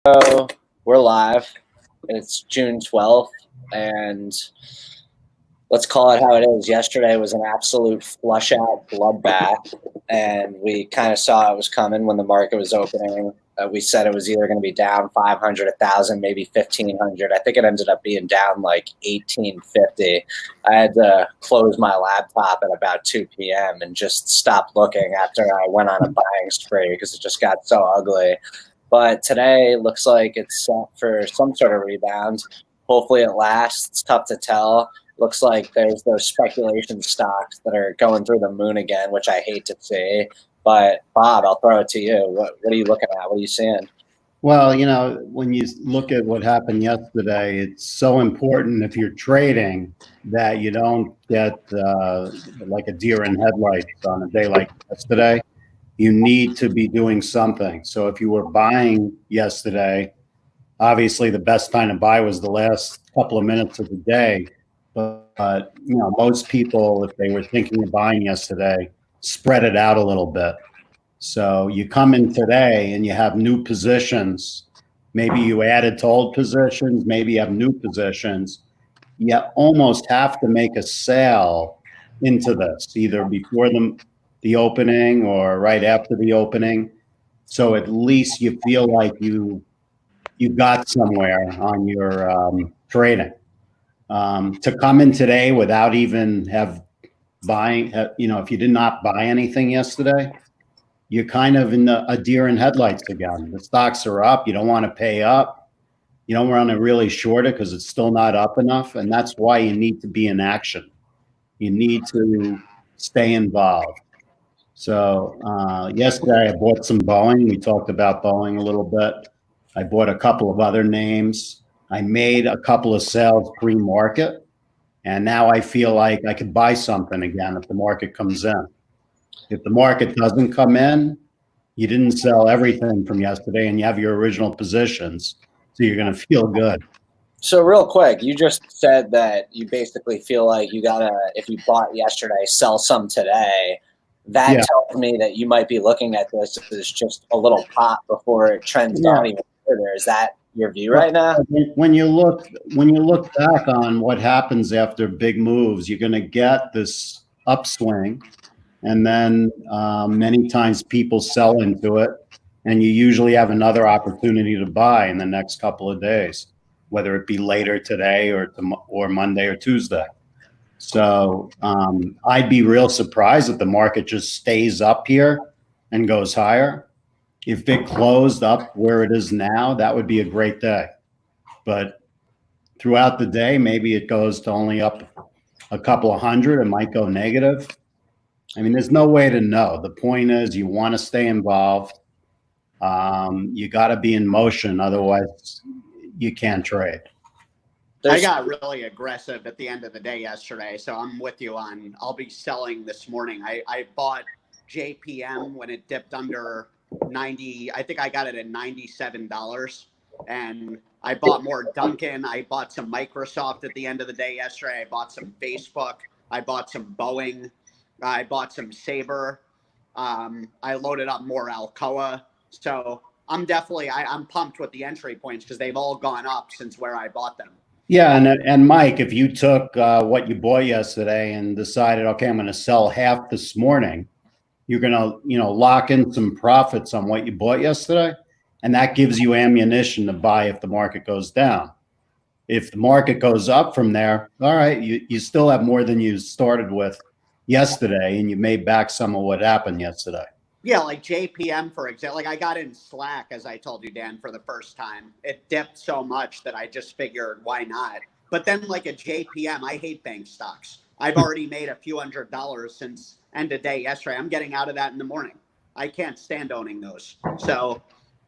So we're live. It's June 12th, and let's call it how it is. Yesterday was an absolute flush out bloodbath, and we kind of saw it was coming when the market was opening. We said it was either going to be down 500, 1,000, maybe 1,500. I think it ended up being down like 1,850. I had to close my laptop at about 2 p.m. and just stop looking after I went on a buying spree because it just got so ugly. But today looks like it's set for some sort of rebound. Hopefully it lasts. It's tough to tell. Looks like there's those speculation stocks that are going through the moon again, which I hate to see. But Bob, I'll throw it to you. What are you looking at? What are you seeing? Well, when you look at what happened yesterday, it's so important if you're trading that you don't get like a deer in headlights on a day like yesterday. You need to be doing something. So if you were buying yesterday, obviously the best time to buy was the last couple of minutes of the day. But most people, if they were thinking of buying yesterday, spread it out a little bit. So you come in today and you have new positions. Maybe you added to old positions, maybe you have new positions. You almost have to make a sale into this, either before the opening or right after the opening. So at least you feel like you got somewhere on your trading. To come in today without even buying, if you did not buy anything yesterday, you're kind of in a deer in headlights again. The stocks are up. You don't want to pay up. You don't want to really short it because it's still not up enough. And that's why you need to be in action. You need to stay involved. So yesterday I bought some Boeing. We talked about Boeing a little bit. I bought a couple of other names. I made a couple of sales pre-market. And now I feel like I could buy something again if the market comes in. If the market doesn't come in, you didn't sell everything from yesterday and you have your original positions. So you're going to feel good. So real quick, you just said that you basically feel like you gotta, if you bought yesterday, sell some today. That tells me that you might be looking at this as just a little pop before it trends down even further. Is that your view right now? When you look back on what happens after big moves, you're going to get this upswing, and then many times people sell into it, and you usually have another opportunity to buy in the next couple of days, whether it be later today or Monday or Tuesday. So I'd be real surprised if the market just stays up here and goes higher. If it closed up where it is now, that would be a great day. But throughout the day, maybe it goes to only up a couple of hundred. It might go negative. I mean, there's no way to know. The point is you want to stay involved. You got to be in motion. Otherwise, you can't trade. I got really aggressive at the end of the day yesterday, so I'm with you on I'll be selling this morning. I bought JPM when it dipped under 90. I think I got it at $97, and I bought more Dunkin'. I bought some Microsoft at the end of the day yesterday. I bought some Facebook. I bought some Boeing. I bought some Sabre. I loaded up more Alcoa. So I'm pumped with the entry points because they've all gone up since where I bought them. Yeah, and Mike, if you took what you bought yesterday and decided, okay, I'm going to sell half this morning, you're going to, lock in some profits on what you bought yesterday, and that gives you ammunition to buy if the market goes down. If the market goes up from there, all right, you still have more than you started with yesterday, and you made back some of what happened yesterday. Yeah, like JPM, for example. Like I got in Slack, as I told you, Dan, for the first time. It dipped so much that I just figured, why not? But then like a JPM, I hate bank stocks. I've already made a few $100s since end of day yesterday. I'm getting out of that in the morning. I can't stand owning those. So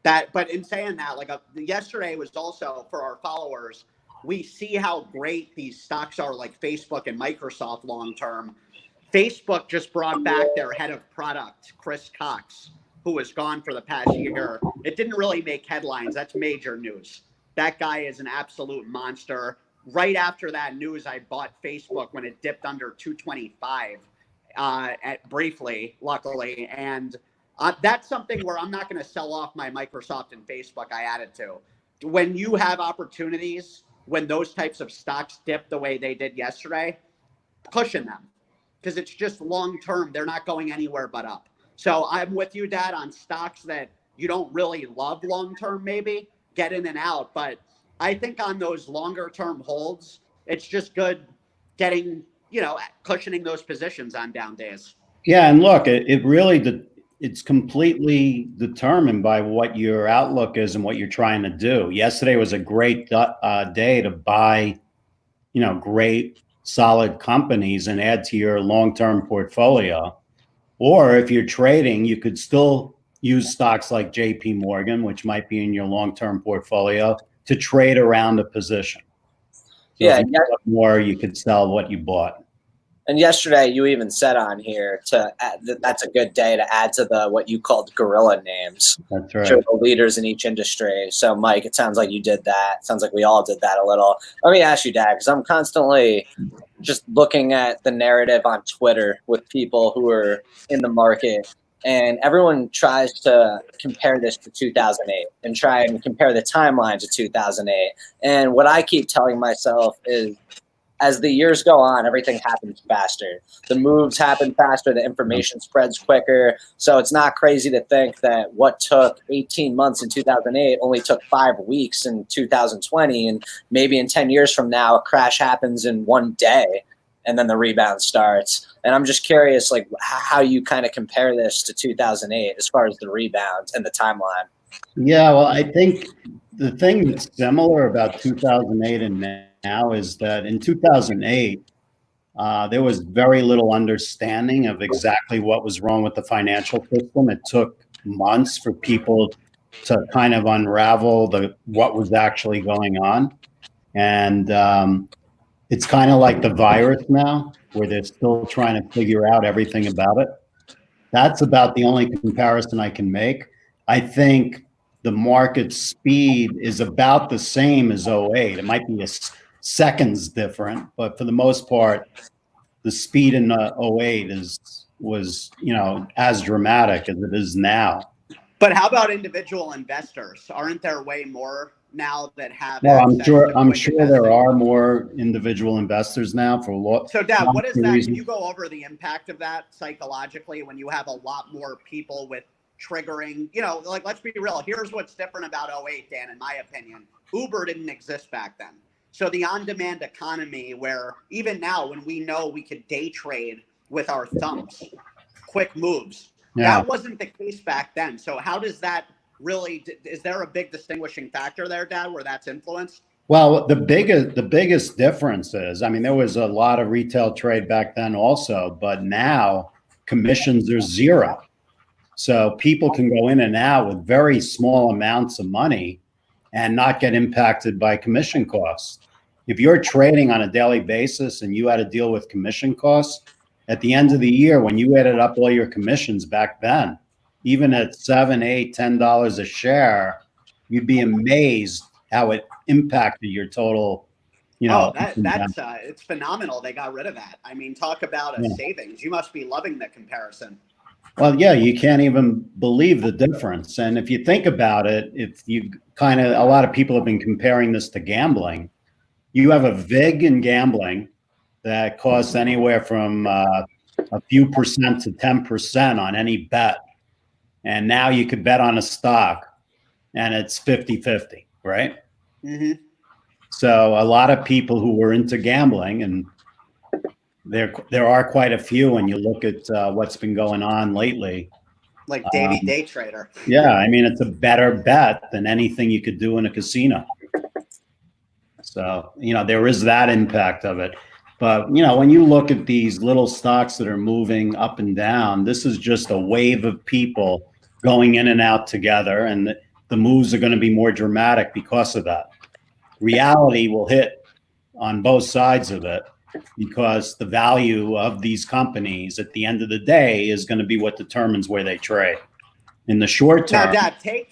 but in saying that, yesterday was also for our followers, we see how great these stocks are, like Facebook and Microsoft long term. Facebook just brought back their head of product, Chris Cox, who was gone for the past year. It didn't really make headlines. That's major news. That guy is an absolute monster. Right after that news, I bought Facebook when it dipped under 225 briefly, luckily. And That's something where I'm not going to sell off my Microsoft and Facebook I added to. When you have opportunities, when those types of stocks dip the way they did yesterday, cushion them, because it's just long term. They're not going anywhere but up. So I'm with you, Dad, on stocks that you don't really love long term, maybe get in and out. But I think on those longer term holds, it's just good getting, cushioning those positions on down days. Yeah, and look, it really it's completely determined by what your outlook is and what you're trying to do. Yesterday was a great day to buy, great solid companies and add to your long-term portfolio. Or if you're trading, you could still use stocks like JP Morgan, which might be in your long-term portfolio, to trade around a position. So Yeah, if you bought more, you could sell what you bought. and yesterday you even said on here that's a good day to add to the what you called gorilla names. That's right. Which are the leaders in each industry. So, Mike, it sounds like you did that. It sounds like we all did that a little. Let me ask you, Dad, because I'm constantly just looking at the narrative on Twitter with people who are in the market, and everyone tries to compare this to 2008 and try and compare the timeline to 2008. And what I keep telling myself is, as the years go on, everything happens faster. The moves happen faster. The information spreads quicker. So it's not crazy to think that what took 18 months in 2008 only took 5 weeks in 2020. And maybe in 10 years from now, a crash happens in one day and then the rebound starts. And I'm just curious, like, how you kind of compare this to 2008 as far as the rebound and the timeline. Yeah, well, I think the thing that's similar about 2008 and now is that in 2008, there was very little understanding of exactly what was wrong with the financial system. It took months for people to kind of unravel what was actually going on. And it's kind of like the virus now, where they're still trying to figure out everything about it. That's about the only comparison I can make. I think the market speed is about the same as 08. It might be seconds different, but for the most part, the speed in 08 was as dramatic as it is now. But how about individual investors? Aren't there way more now that have? Well, I'm sure there are more individual investors now for a lot. So, Dad, what is that? Can you go over the impact of that psychologically when you have a lot more people with triggering? Like, let's be real. Here's what's different about 08, Dan, in my opinion. Uber didn't exist back then. So the on-demand economy, where even now when we know we could day trade with our thumbs, quick moves, that wasn't the case back then. So how does that really, is there a big distinguishing factor there, Dad, where that's influenced? Well, the biggest difference is, I mean, there was a lot of retail trade back then also, but now commissions are zero. So people can go in and out with very small amounts of money and not get impacted by commission costs. If you're trading on a daily basis and you had to deal with commission costs, at the end of the year, when you added up all your commissions back then, even at $7, $8, $10 a share, you'd be amazed how it impacted your total. It's phenomenal. They got rid of that. I mean, talk about a savings. You must be loving the comparison. Well, yeah, you can't even believe the difference. And if you think about it, a lot of people have been comparing this to gambling. You have a VIG in gambling that costs anywhere from a few percent to 10% on any bet. And now you could bet on a stock and it's 50-50, right? Mm-hmm. So a lot of people who were into gambling, and there are quite a few when you look at what's been going on lately. Like Davey Day Trader. Yeah, I mean, it's a better bet than anything you could do in a casino. So, there is that impact of it. But, when you look at these little stocks that are moving up and down, this is just a wave of people going in and out together. And the moves are going to be more dramatic because of that. Reality will hit on both sides of it, because the value of these companies at the end of the day is going to be what determines where they trade. In the short term. Now, Dad,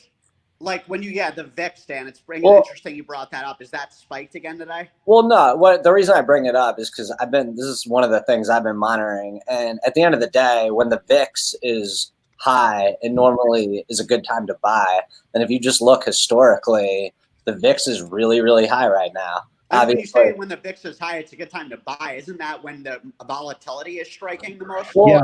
when the VIX, Dan, it's interesting you brought that up. Is that spiked again today? Well, no. The reason I bring it up is because this is one of the things I've been monitoring. And at the end of the day, when the VIX is high and normally is a good time to buy. And if you just look historically, the VIX is really, really high right now. And when you say when the VIX is high, it's a good time to buy. Isn't that when the volatility is striking the most? Well,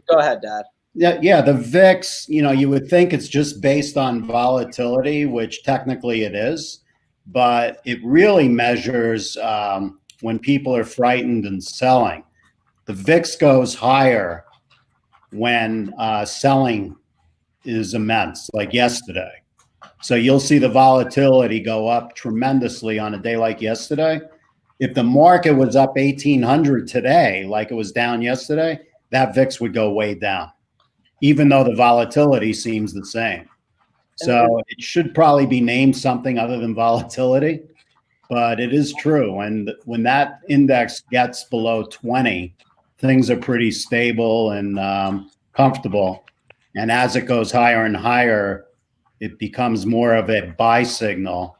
go ahead, Dad. Yeah, the VIX, you would think it's just based on volatility, which technically it is, but it really measures when people are frightened and selling. The VIX goes higher when selling is immense, like yesterday. So you'll see the volatility go up tremendously on a day like yesterday. If the market was up 1,800 today, like it was down yesterday, that VIX would go way down, even though the volatility seems the same. So it should probably be named something other than volatility, but it is true. And when that index gets below 20, things are pretty stable and comfortable. And as it goes higher and higher, it becomes more of a buy signal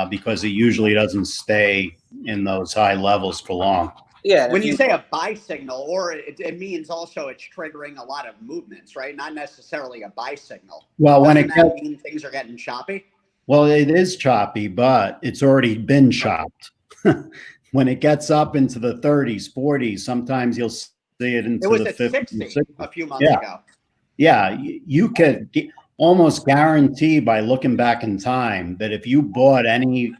because it usually doesn't stay in those high levels for long. Yeah. When you say a buy signal, or it means also it's triggering a lot of movements, right? Not necessarily a buy signal. Well, Doesn't that mean things are getting choppy? Well, it is choppy, but it's already been chopped. When it gets up into the 30s, 40s, sometimes you'll see it into the 50s. 60 a few months ago. Yeah, you could almost guarantee by looking back in time that if you bought any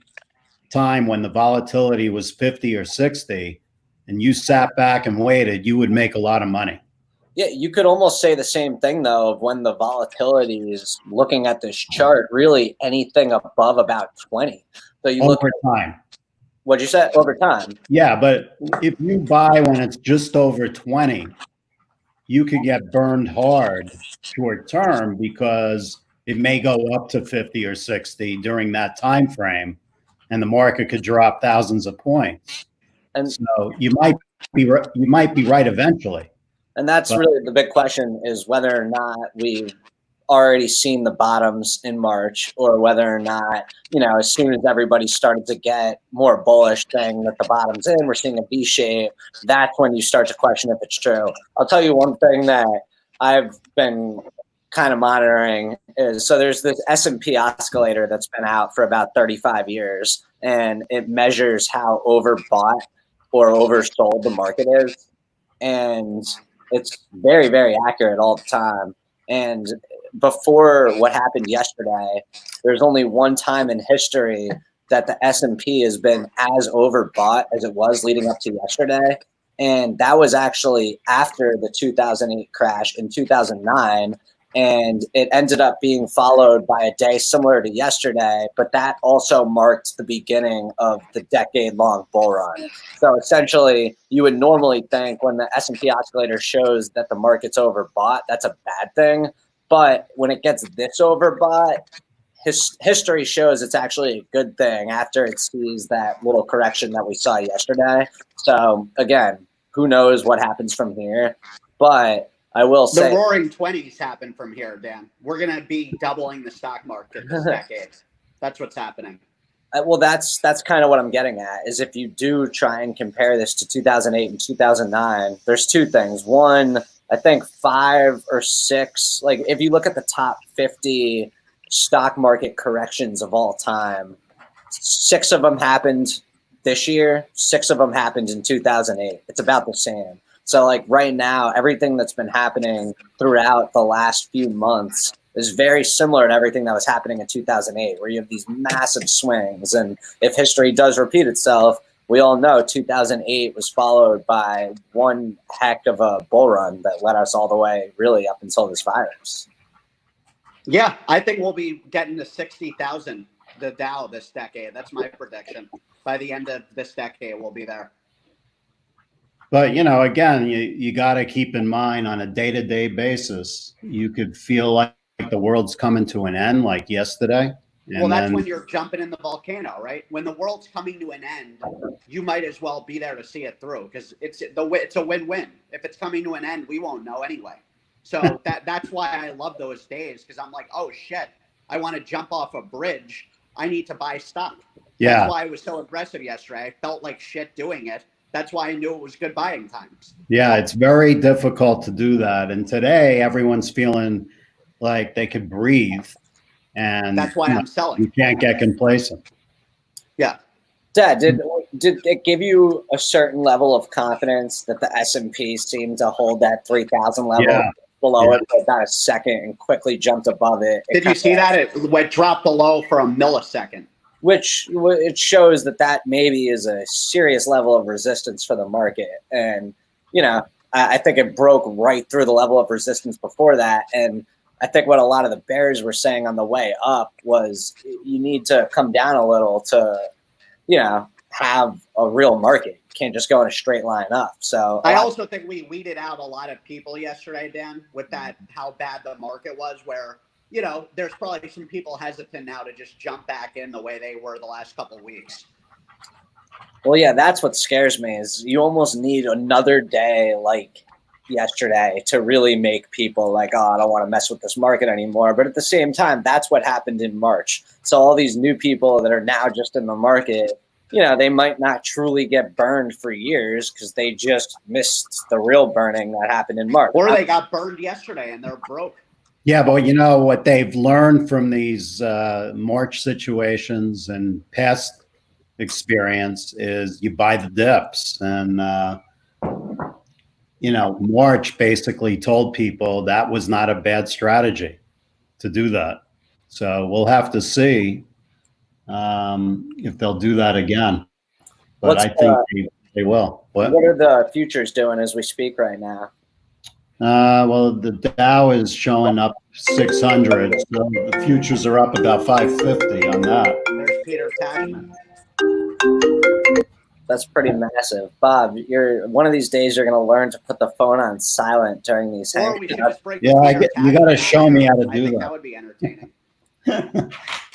time when the volatility was 50 or 60 and you sat back and waited, you would make a lot of money. Yeah, you could almost say the same thing, though, of when the volatility is looking at this chart, really anything above about 20. So you look over time. What'd you say? Over time. Yeah, but if you buy when it's just over 20, you could get burned hard short term because it may go up to 50 or 60 during that time frame, and the market could drop thousands of points. And so you might be right eventually. And that's really the big question, is whether or not we've already seen the bottoms in March, or whether or not, as soon as everybody started to get more bullish, saying that the bottom's in, we're seeing a V shape, that's when you start to question if it's true. I'll tell you one thing that I've been kind of monitoring is, so there's this S&P oscillator that's been out for about 35 years, and it measures how overbought or oversold the market is. And it's very, very accurate all the time. And before what happened yesterday, there's only one time in history that the S&P has been as overbought as it was leading up to yesterday. And that was actually after the 2008 crash in 2009. And it ended up being followed by a day similar to yesterday, but that also marked the beginning of the decade-long bull run. So essentially, you would normally think when the S&P oscillator shows that the market's overbought, that's a bad thing. But when it gets this overbought, history shows it's actually a good thing after it sees that little correction that we saw yesterday. So again, who knows what happens from here? But I will say the roaring 20s happen from here, Dan. We're going to be doubling the stock market this decade. That's what's happening. Well, that's kind of what I'm getting at, is if you do try and compare this to 2008 and 2009, there's two things. One, I think 5 or 6, like if you look at the top 50 stock market corrections of all time, 6 of them happened this year, 6 of them happened in 2008. It's about the same. So like right now, everything that's been happening throughout the last few months is very similar to everything that was happening in 2008, where you have these massive swings. And if history does repeat itself, we all know 2008 was followed by one heck of a bull run that led us all the way really up until this virus. Yeah, I think we'll be getting to 60,000, the Dow, this decade. That's my prediction. By the end of this decade, we'll be there. But, again, you got to keep in mind on a day-to-day basis, you could feel like the world's coming to an end, like yesterday. Well, that's when you're jumping in the volcano, right? When the world's coming to an end, you might as well be there to see it through, because it's a win-win. If it's coming to an end, we won't know anyway. So that's why I love those days, because I'm like, oh, shit, I want to jump off a bridge. I need to buy stock. Yeah. That's why I was so aggressive yesterday. I felt like shit doing it. That's why I knew it was good buying times. Yeah, it's very difficult to do that. And today, everyone's feeling like they could breathe, and That's why I'm selling. you can't get complacent. Yeah. Dad, did it give you a certain level of confidence that the S&P seemed to hold that 3,000 level below it for about a second and quickly jumped above it? Did you see that? It went dropped below for a millisecond. Which it shows that maybe is a serious level of resistance for the market. And, I think it broke right through the level of resistance before that. And I think what a lot of the bears were saying on the way up was you need to come down a little to, have a real market. You can't just go in a straight line up. So I also think we weeded out a lot of people yesterday, Dan, with that, how bad the market was, where, there's probably some people hesitant now to just jump back in the way they were the last couple of weeks. Well, yeah, that's what scares me is you almost need another day like yesterday to really make people like, oh, I don't want to mess with this market anymore. But at the same time, that's what happened in March. So all these new people that are now just in the market, they might not truly get burned for years because they just missed the real burning that happened in March. Or they got burned yesterday and they're broke. Yeah, but what they've learned from these March situations and past experience is you buy the dips. And, March basically told people that was not a bad strategy to do that. So we'll have to see if they'll do that again. But I think they will. What are the futures doing as we speak right now? Well, the Dow is showing up 600, so the futures are up about 550 on that. There's Peter Tashman. That's pretty massive. Bob, one of these days you're going to learn to put the phone on silent during these Or we should just break you got to show me how to do that. That would be entertaining.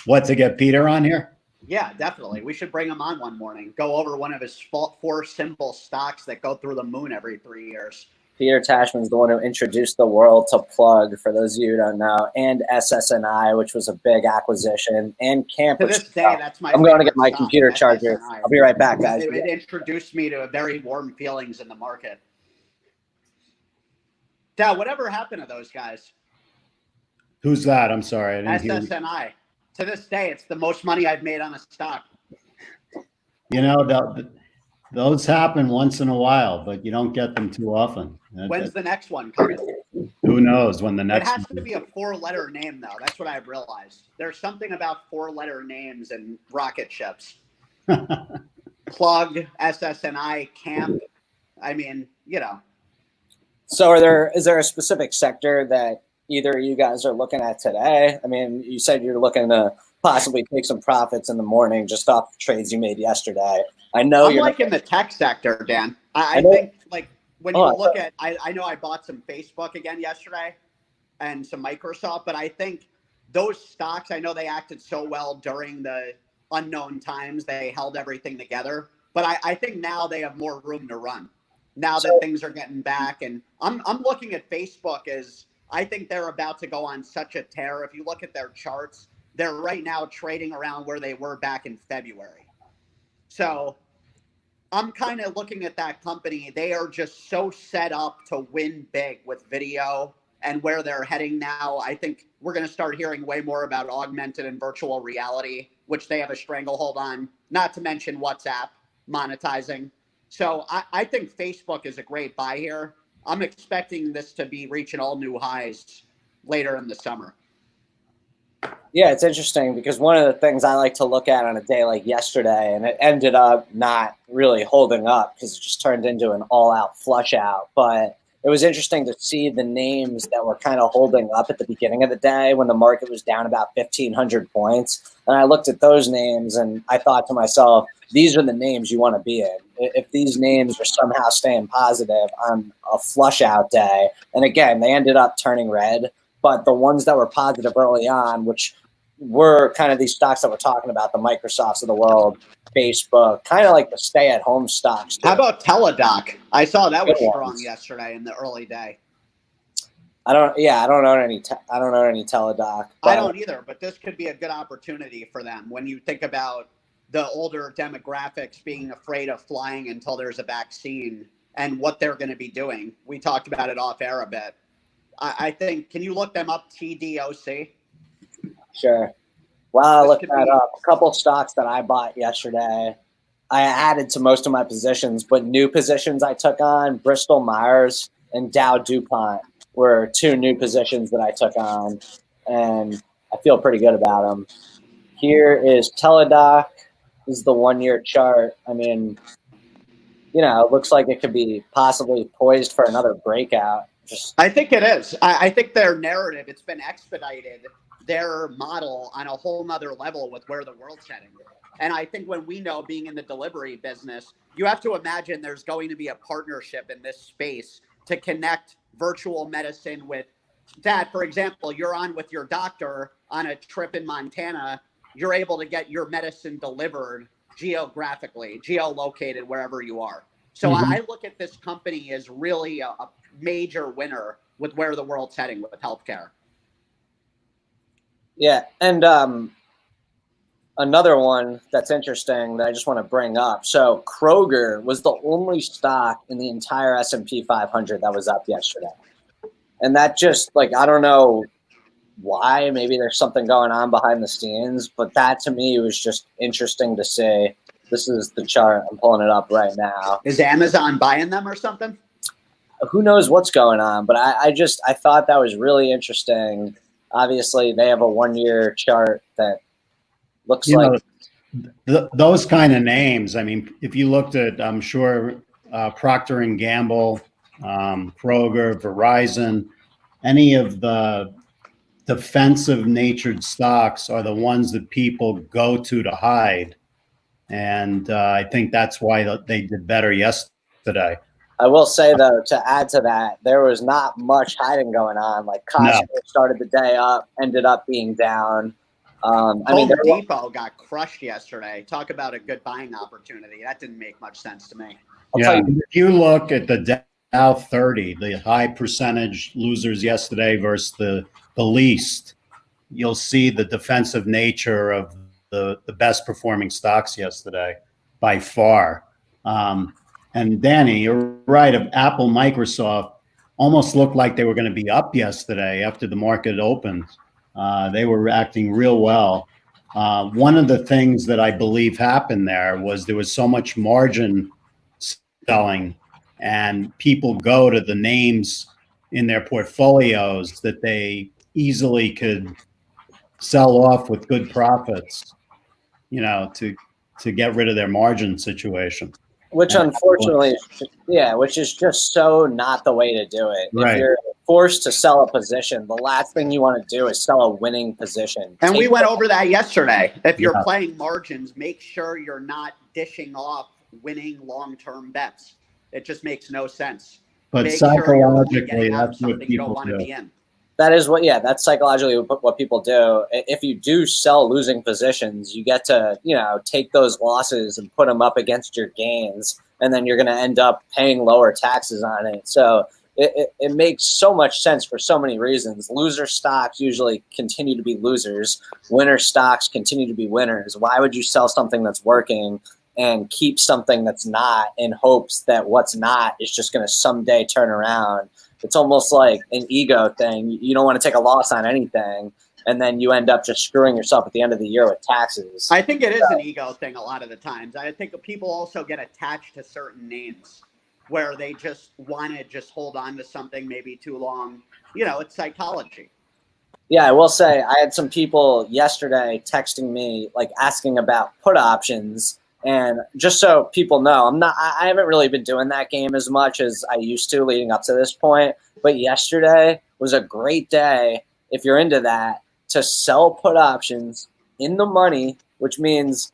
What, to get Peter on here? Yeah, definitely. We should bring him on one morning. Go over one of his 4 simple stocks that go through the moon every 3 years. Peter Tashman's the one who introduced the world to Plug, for those of you who don't know, and SSNI, which was a big acquisition, and Camper. To this day, that's my I'm going to get my stock, computer charger. SSNI. I'll be right back, guys. It introduced me to very warm feelings in the market. Dad, whatever happened to those guys? Who's that? I'm sorry. I didn't SSNI. To this day, it's the most money I've made on a stock. Those happen once in a while, but you don't get them too often. When's the next one coming? Who knows when the next? It has to be a 4-letter name, though. That's what I've realized. There's something about 4-letter names and rocket ships. Plug, SSNI, Camp. I mean, So is there a specific sector that either of you guys are looking at today? I mean, you said you're looking to possibly take some profits in the morning just off the trades you made yesterday. I know I'm like in the tech sector, Dan. I think like when you look at, I know I bought some Facebook again yesterday and some Microsoft, but I think those stocks, I know they acted so well during the unknown times. They held everything together, but I think now they have more room to run now that things are getting back. And I'm looking at Facebook as, I think they're about to go on such a tear. If you look at their charts, they're right now trading around where they were back in February. So I'm kind of looking at that company. They are just so set up to win big with video and where they're heading now. I think we're going to start hearing way more about augmented and virtual reality, which they have a stranglehold on, not to mention WhatsApp monetizing. So I think Facebook is a great buy here. I'm expecting this to be reaching all new highs later in the summer. Yeah, it's interesting because one of the things I like to look at on a day like yesterday, and it ended up not really holding up because it just turned into an all-out flush out, but it was interesting to see the names that were kind of holding up at the beginning of the day when the market was down about 1,500 points. And I looked at those names and I thought to myself, these are the names you want to be in. If these names are somehow staying positive on a flush out day, and again, they ended up turning red, but the ones that were positive early on, which were kind of these stocks that we're talking about, the Microsofts of the world, Facebook, kind of like the stay-at-home stocks. Too. How about Teladoc? I saw that was strong yesterday in the early day. I don't own any Teladoc. I don't either, but this could be a good opportunity for them when you think about the older demographics being afraid of flying until there's a vaccine and what they're going to be doing. We talked about it off air a bit. I think, can you look them up, TDOC? Sure. Wow, look that up. A couple stocks that I bought yesterday. I added to most of my positions, but new positions I took on, Bristol Myers and Dow DuPont were two new positions that I took on, and I feel pretty good about them. Here is Teladoc. This is the 1-year chart. I mean, you know, it looks like it could be possibly poised for another breakout. I think it is. I think their narrative, it's been expedited, their model on a whole nother level with where the world's heading. And I think when we know, being in the delivery business, you have to imagine there's going to be a partnership in this space to connect virtual medicine with that. For example, you're on with your doctor on a trip in Montana. You're able to get your medicine delivered geographically, geolocated wherever you are. So I look at this company as really a major winner with where the world's heading with healthcare. Yeah, and another one that's interesting that I just want to bring up. So Kroger was the only stock in the entire S&P 500 that was up yesterday. And that just, like, I don't know why. Maybe there's something going on behind the scenes, but that to me was just interesting to see. This is the chart. I'm pulling it up right now. Is Amazon buying them or something? Who knows what's going on, but I thought that was really interesting. Obviously, they have a 1-year chart that looks like those kind of names. I mean, if you looked at, I'm sure, Procter and Gamble, Kroger, Verizon, any of the defensive natured stocks are the ones that people go to hide. And I think that's why they did better yesterday. I will say, though, to add to that, there was not much hiding going on. Like Costco started the day up, ended up being down. Home Depot got crushed yesterday. Talk about a good buying opportunity. That didn't make much sense to me. If you look at the Dow 30, the high percentage losers yesterday versus the least, you'll see the defensive nature of the best performing stocks yesterday by far. And Danny, you're right. Of Apple, Microsoft almost looked like they were going to be up yesterday after the market opened. They were acting real well. One of the things that I believe happened there was so much margin selling, and people go to the names in their portfolios that they easily could sell off with good profits, you know, to get rid of their margin situation. Which unfortunately, which is just so not the way to do it. Right. If you're forced to sell a position, the last thing you want to do is sell a winning position. And we went over that yesterday. If you're playing margins, make sure you're not dishing off winning long-term bets. It just makes no sense. But psychologically, that's what people do. That is that's psychologically what people do. If you do sell losing positions, you get to, take those losses and put them up against your gains, and then you're going to end up paying lower taxes on it. So it makes so much sense for so many reasons. Loser stocks usually continue to be losers. Winner stocks continue to be winners. Why would you sell something that's working and keep something that's not in hopes that what's not is just going to someday turn around? It's almost like an ego thing. You don't want to take a loss on anything, and then you end up just screwing yourself at the end of the year with taxes. I think it is an ego thing a lot of the times. I think people also get attached to certain names where they just want to just hold on to something maybe too long. It's psychology. Yeah, I will say I had some people yesterday texting me, like, asking about put options. And just so people know, I haven't really been doing that game as much as I used to leading up to this point. But yesterday was a great day, if you're into that, to sell put options in the money, which means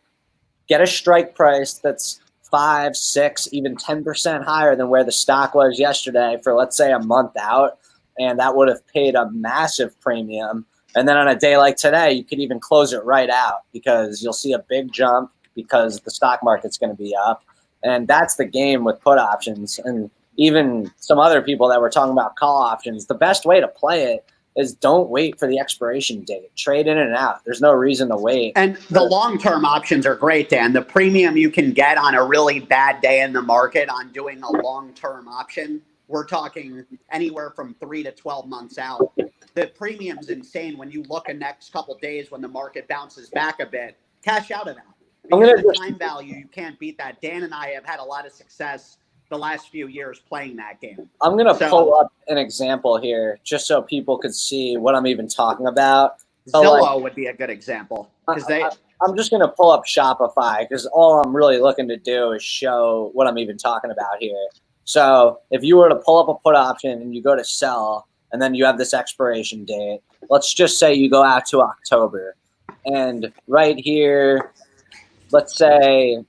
get a strike price that's 5, 6, even 10% higher than where the stock was yesterday for, let's say, a month out. And that would have paid a massive premium. And then on a day like today, you could even close it right out because you'll see a big jump because the stock market's going to be up. And that's the game with put options. And even some other people that were talking about call options, the best way to play it is don't wait for the expiration date. Trade in and out. There's no reason to wait. And the long-term options are great, Dan. The premium you can get on a really bad day in the market on doing a long-term option, we're talking anywhere from 3 to 12 months out. The premium's insane when you look at next couple days when the market bounces back a bit. Cash out of that. Because the time value, you can't beat that. Dan and I have had a lot of success the last few years playing that game. I'm going to pull up an example here just so people could see what I'm even talking about. So Zillow would be a good example. I'm just going to pull up Shopify because all I'm really looking to do is show what I'm even talking about here. So if you were to pull up a put option and you go to sell and then you have this expiration date, let's just say you go out to October. And right here, let's say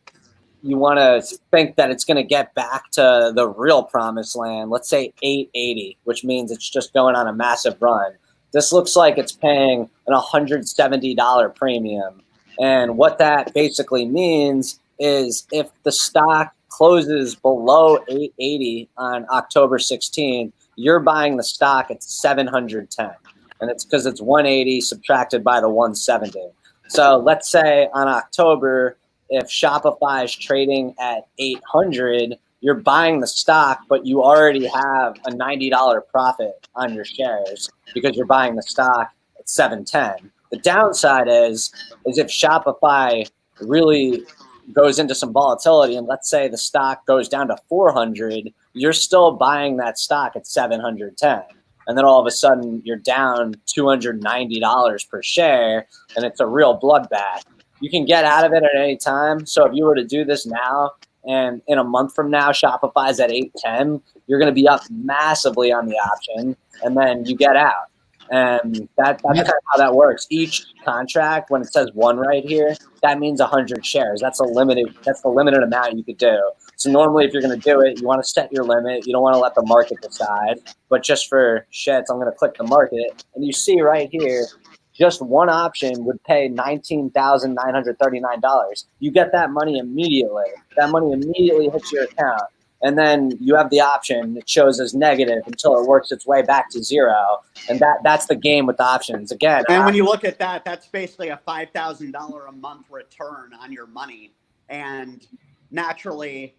you want to think that it's going to get back to the real promised land, let's say 880, which means it's just going on a massive run. This looks like it's paying an $170 premium. And what that basically means is if the stock closes below 880 on October 16th, you're buying the stock at 710. And it's because it's 180 subtracted by the 170. So let's say on October, if Shopify is trading at 800, you're buying the stock, but you already have a $90 profit on your shares because you're buying the stock at 710. The downside is if Shopify really goes into some volatility and let's say the stock goes down to 400, you're still buying that stock at 710. And then all of a sudden you're down $290 per share and it's a real bloodbath. You can get out of it at any time. So if you were to do this now and in a month from now, Shopify's at 810, you're going to be up massively on the option and then you get out. And that's kind of how that works. Each contract, when it says 1 right here, that means 100 shares. That's the limited amount you could do. So normally if you're going to do it, you want to set your limit. You don't want to let the market decide. But just for shits, I'm going to click the market. And you see right here, just one option would pay $19,939. You get that money immediately. That money immediately hits your account. And then you have the option. It shows as negative until it works its way back to 0. And that's the game with the options. Again. And when you look at that, that's basically a $5,000 a month return on your money. And naturally,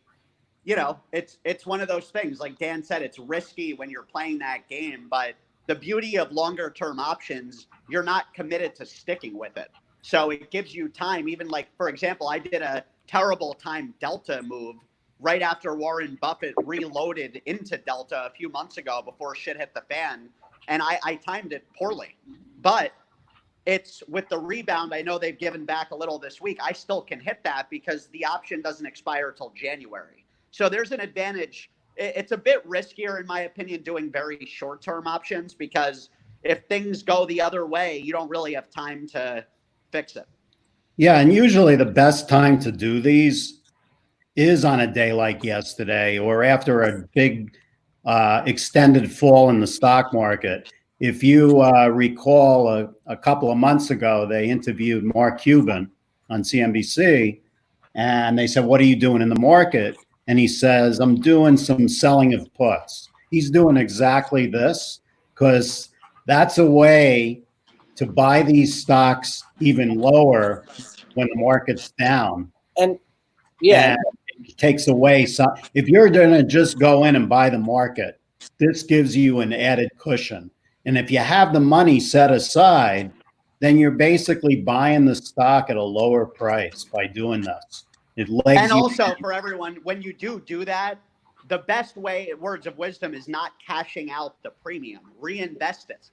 it's one of those things. Like Dan said, it's risky when you're playing that game. But the beauty of longer term options, you're not committed to sticking with it. So it gives you time. Even like, for example, I did a terrible time Delta move right after Warren Buffett reloaded into Delta a few months ago before shit hit the fan. And I timed it poorly. But it's with the rebound, I know they've given back a little this week. I still can hit that because the option doesn't expire till January. So there's an advantage. It's a bit riskier, in my opinion, doing very short-term options because if things go the other way, you don't really have time to fix it. Yeah, and usually the best time to do these is on a day like yesterday or after a big extended fall in the stock market. If you recall a couple of months ago, they interviewed Mark Cuban on CNBC and they said, "What are you doing in the market?" And he says, "I'm doing some selling of puts." He's doing exactly this because that's a way to buy these stocks even lower when the market's down. And yeah, and it takes away some. If you're going to just go in and buy the market, this gives you an added cushion. And if you have the money set aside, then you're basically buying the stock at a lower price by doing this. It legs and you also for everyone, when you do that, the best way, words of wisdom, is not cashing out the premium. Reinvest it.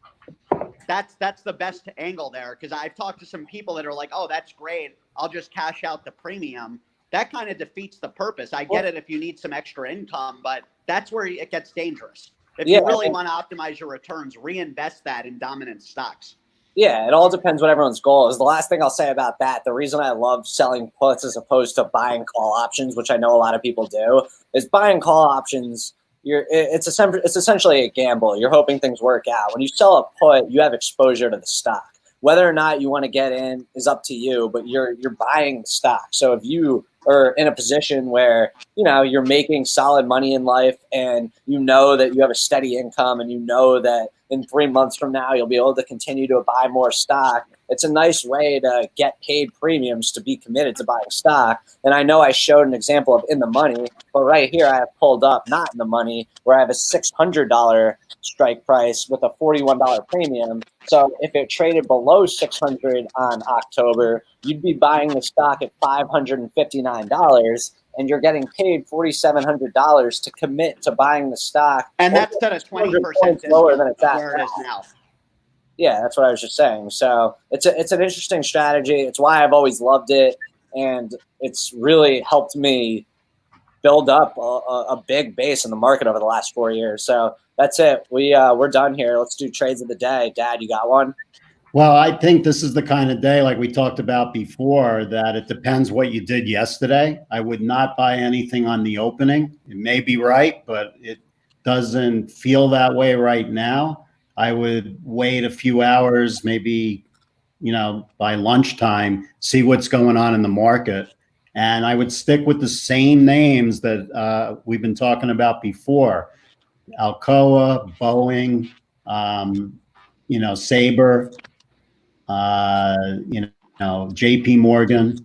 That's the best angle there, because I've talked to some people that are like, "Oh, that's great. I'll just cash out the premium." That kind of defeats the purpose. I get it if you need some extra income, but that's where it gets dangerous. If you really want to optimize your returns, reinvest that in dominant stocks. Yeah, it all depends what everyone's goal is. The last thing I'll say about that, the reason I love selling puts as opposed to buying call options, which I know a lot of people do, is buying call options. It's essentially a gamble. You're hoping things work out. When you sell a put, you have exposure to the stock. whether or not you want to get in is up to you, but you're buying stock. So if you are in a position where, you know, you're making solid money in life and you know that you have a steady income and you know that in 3 months from now you'll be able to continue to buy more stock, it's a nice way to get paid premiums to be committed to buying stock. And I know I showed an example of in the money, but right here I have pulled up not in the money where I have a $600 strike price with a $41 premium. So if it traded below 600 on October, you'd be buying the stock at $559 and you're getting paid $4,700 to commit to buying the stock. And that's at a 20% lower than it's at where it is now. Yeah, that's what I was just saying. So it's an interesting strategy. It's why I've always loved it, and it's really helped me build up a big base in the market over the last 4 years. So that's it. We're done here. Let's do trades of the day. Dad, you got one? Well, I think this is the kind of day, like we talked about before, that it depends what you did yesterday. I would not buy anything on the opening. It may be right, but it doesn't feel that way right now. I would wait a few hours, maybe, you know, by lunchtime, see what's going on in the market. And I would stick with the same names that we've been talking about before: Alcoa, Boeing, you know, Sabre, you know, JP Morgan,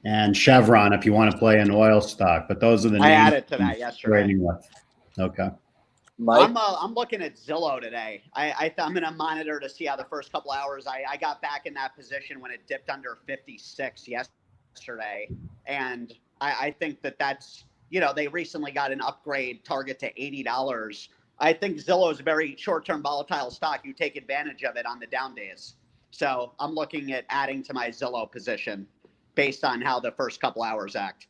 and Chevron if you want to play an oil stock. But those are the names I added to that yesterday. trading with. Okay. Mike? I'm looking at Zillow today. I'm going to monitor to see how the first couple hours. I got back in that position when it dipped under 56 yesterday, and I think that's, you know, they recently got an upgrade target to $80. I think Zillow is a very short-term volatile stock. You take advantage of it on the down days. So I'm looking at adding to my Zillow position based on how the first couple hours act.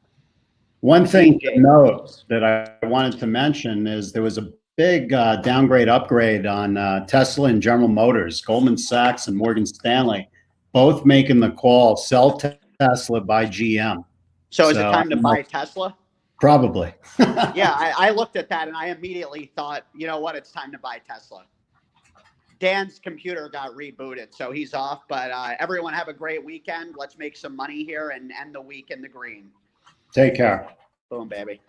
One thing to note that I wanted to mention is there was a big downgrade upgrade on Tesla and General Motors. Goldman Sachs and Morgan Stanley both making the call, sell Tesla, buy GM. So is it time to buy Tesla? Probably. Yeah, I looked at that and I immediately thought, you know what, it's time to buy Tesla. Dan's computer got rebooted, so he's off. But everyone have a great weekend. Let's make some money here and end the week in the green. Take care. Boom, baby.